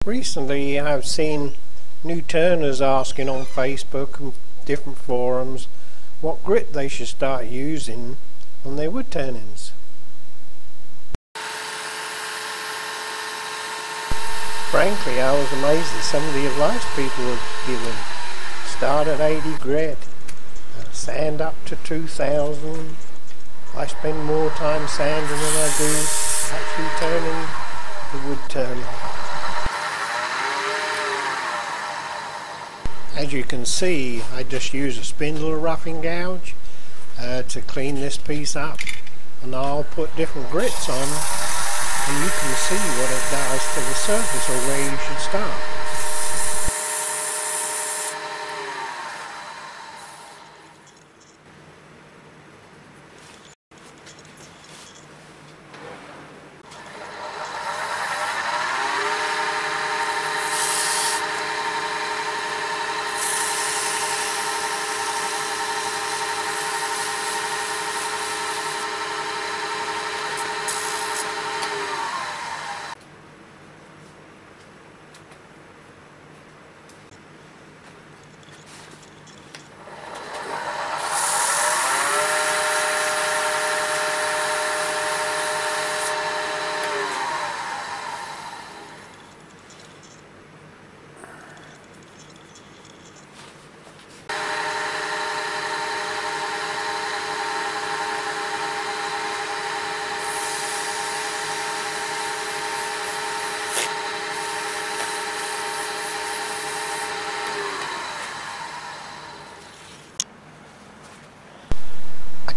Recently I've seen new turners asking on Facebook and different forums what grit they should start using on their wood turnings. Frankly, I was amazed at some of the advice people were giving. Start at 80 grit, sand up to 2000. I spend more time sanding than I do actually turning the wood turner. As you can see, I just use a spindle roughing gouge to clean this piece up, and I'll put different grits on and you can see what it does to the surface or where you should start.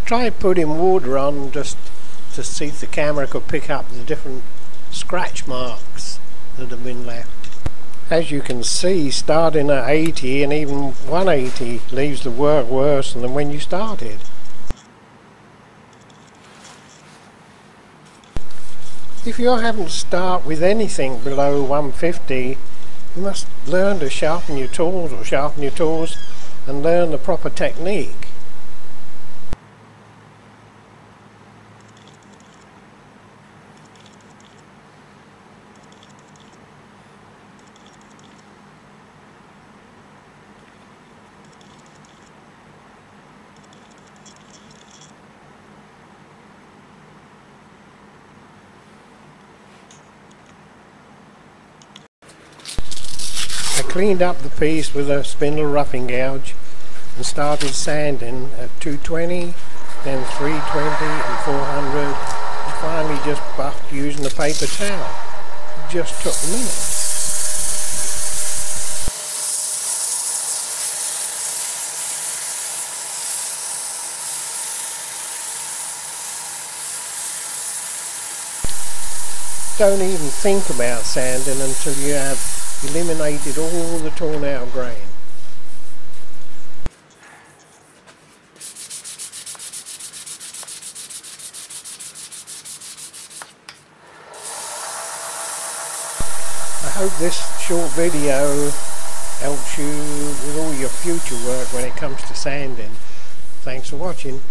Tried putting water on just to see if the camera could pick up the different scratch marks that have been left. As you can see, starting at 80 and even 180 leaves the work worse than when you started. If you're having to start with anything below 150, you must learn to sharpen your tools and learn the proper technique. I cleaned up the piece with a spindle roughing gouge and started sanding at 220, then 320 and 400, and finally just buffed using a paper towel. It just took minutes. Don't even think about sanding until you have eliminated all the torn out grain. I hope this short video helps you with all your future work when it comes to sanding. Thanks for watching.